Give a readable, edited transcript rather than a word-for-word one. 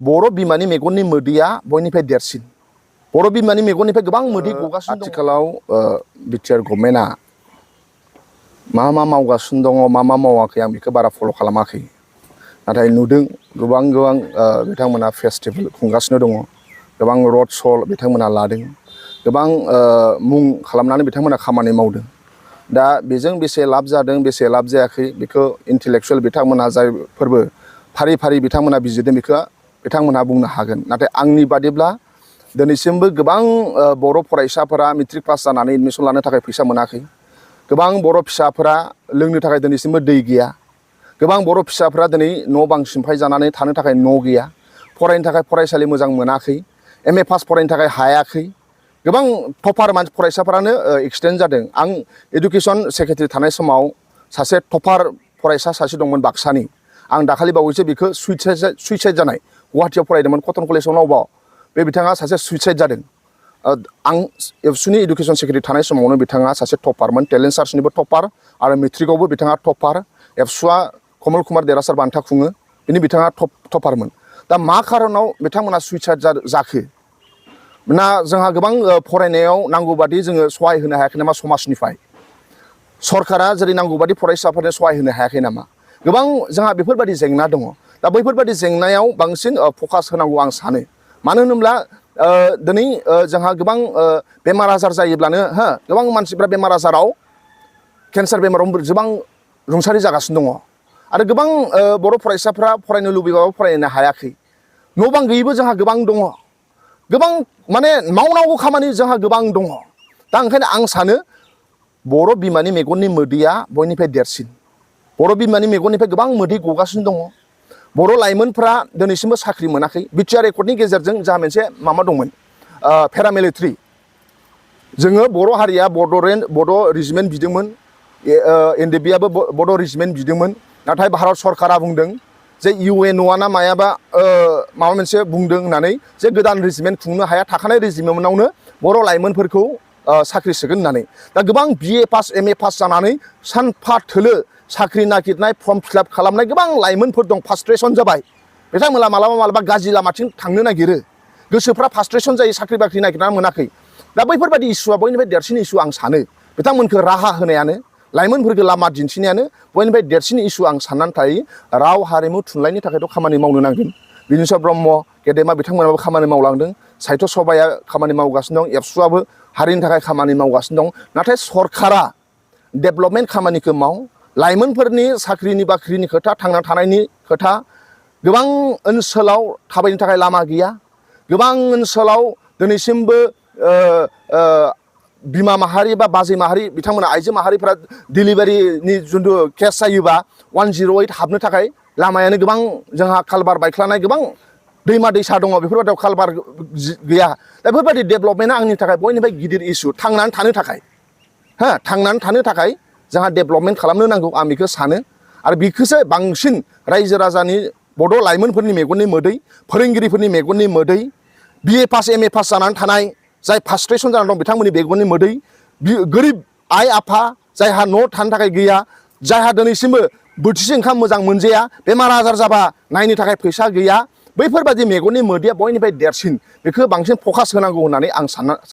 बर' बिमानि मेगननि मोदैया बयनिफ्राय देरसिन बर' बिमानि मेगननिफ्राय गोबां मोदै गगासिनो दं। आथिखालाव बिटिआर गभर्नमेन्टआ मा मावगासिनो दङ मा मावाखै आं बेखौ बारा फल' खालामाखै नाथाय नुदों गोबां बिथांमोना फेस्टिभेल खुंगासिनो दङ गोबां रड श' बिथांमोना लादों गोबां मुं खालामनानै बिथांमोना खामानि मावदों दा बेजों बेसे लाब जादों बेसे लाब जायाखै बेखौ इन्टेलेक्सुयेल बिथांमोना जायफोरबो फारि फारि बिथांमोना बिजिरदों बेखौ बिथांमोनहा बुंनो हागोन नाथाय आंनि बादिब्ला दिनैसिमबो गोबां बर' फरायसाफोरा मेट्रिक पास जानानै एडमिसन लानो थाखाय फैसा मोनाखै गोबां बर' फिसाफोरा लोंनो थाखाय दिनैसिमबो दै गैया गोबां बर' फिसाफोरा दिनै न' बां सिमफाय जानानै थानो थाखाय न' गैया फरायनो थाखाय फरायसालि मोजां मोनाखै एम ए पास फरायनो थाखाय हायाखै गोबां टपार फरायसाफोरानो एक्सिडेन्ट जादों आं इडुकेसन सेक्रेटारि थानाय समाव सासे टपार फरायसा सासे दंमोन बाक्सानि आं दाखालि बावैसो बेखौ सुइसाइड जानाय गुवाहाटियाव फरायदोंमोन कटन कलेजाव नावबाव बे बिथाङा सासे सुइसाइड जादों आं एबसुनि इडुकेसन सेक्रेटारि थानाय समावनो बिथाङा सासे टपारमोन टेलेन्ट सार्चनिबो टपार आरो मेट्रिकआवबो बिथाङा टपार एबसुआ कमल कुमार देरासार बान्था खुङो बिनि बिथाङा टपारमोन दा मा खारनाव बिथांमोना सुइसाइड जाखो ना जोंहा गोबां फरायनायाव नांगौ बादि जोङो सहाय होनो हायाखै नामा समाजनिफ्राय सरकारा जेरै नांगौ बादि फरायसाफोरनो सहाय होनो हायाखै नामा गोबां जोंहा बेफोरबायदि जेंना दङ दा बैफोरबायदि जेंनायाव बांसिन फकास होनांगौ आं सानो मानो होनोब्ला दिनै जोंहा गोबां बेमार आजार जायोब्लानो गोबां मानसिफ्रा बेमार आजाराव केन्सार बेमाराव गोबां रुंसारि जागासिनो दङ आरो गोबां बर' फरायसाफ्रा फरायनो लुबैबाबो फरायनो हायाखै न' बां गैयैबो जोंहा गोबां दङ गोबां माने मावनांगौ खामानि जोंहा गोबां दङ दा ओंखायनो आं सानो बर' बिमानि मेगननि मोदैया बयनिफ्राय देरसिन बर' बिमानि मेगननिफ्राय गोबां मोदै गगासिनो दङ बर' लाइमोनफ्रा दिनैसिमबो साख्रि मोनाखै बिटिआर रेकर्डनि गेजेरजों जोंहा मोनसे माबा दंमोन पेरामिलिटारि जोङो बर' हारिया बड' रेजिमेन्ट बिदोंमोन एनडिएफबिआबो बड' रेजिमेन्ट बिदोंमोन नाथाय भारत सरकारा बुंदों जे इउएनअ ना मायाबा माबा मोनसे बुंदों होननानै जे गोदान रेजिमेन्ट खुंनो हाया थाखानाय रेजिमेन्टआवनो बर' लाइमोनफोरखौ साख्रि सोगोन होननानै दा गोबां बिए पास एम ए पास जानानै सानफा थोलो साख्रि नागिरनाय फर्म फिलआप खालामनाय गोबां लाइमोनफोर दं फ्रास्ट्रेसन जाबाय बिथांमोना मालाबा गाज्रि लामाथिं थांनो नागिरो गोसोफ्रा फ्रास्ट्रेसन जायो साख्रि बाख्रि नागिरनानै मोनाखै दा बैफोरबायदि इसुआ बयनिफ्राय देरसिन इसु आं सानो बिथांमोनखौ राहा होनायानो लाइमोनफोरखौ लामा दिन्थिनायानो बयनिफ्राय देरसिन इसु आं साननानै थायो राव हारिमु थुनलाइनि थाखायथ' खामानि मावनो नांगोन बिनिसा ब्रह्म गेदेमा बिथांमोनाबो खामानि मावलांदों साहित्य सभाया खामानि मावगासिनो दं एबसुआबो हारिनि थाखाय खामानि मावगासिनो दं नाथाय सरकारा डेभेलपमेन्ट खामानिखौ माव लाइमोनफोरनि साख्रिनि बाख्रिनि खोथा थांना थानायनि खोथा गोबां ओनसोलाव थाबायनो थाखाय लामा गैया गोबां ओनसोलाव दिनैसिमबो बिमा माहारि बा बाजै माहारि बिथांमोना आइजो माहारिफ्रा डिलिभारिनि जिथु केस जायोबा 108 हाबनो थाखाय लामायानो गोबां जोंहा कालबार बायख्लानाय गोबां दैमा दैसा दङ बेफोरबायदियाव कालबार गैया दा बेफोरबायदि डेभेलपमेन्टआ आंनि थाखाय बयनिफ्राय गिदिर इसु थांनानै थानो थाखाय जोंहा डेभेलपमेन्ट खालामनो नांगौ आं बेखौ सानो आरो बेखौसो बांसिन रायजो राजानि बड' लाइमोनफोरनि मेगननि मोदै फोरोंगिरिफोरनि मेगननि मोदै बिए पास एम ए पास जानानै थानाय जाय फ्रास्ट्रेसन जानानै दं बिथांमोननि मेगननि मोदै गोरिब आइ आफा जायहा न' थानो थाखाय गैया जायहा दिनैसिमबो बोथिसे ओंखाम मोजां मोनजाया बेमार आजार जाबा नायनो थाखाय फैसा गैया बैफोरबायदि मेगननि मोदैया बयनिफ्राय देरसिन बेखौ बांसिन फकास होनांगौ होननानै आं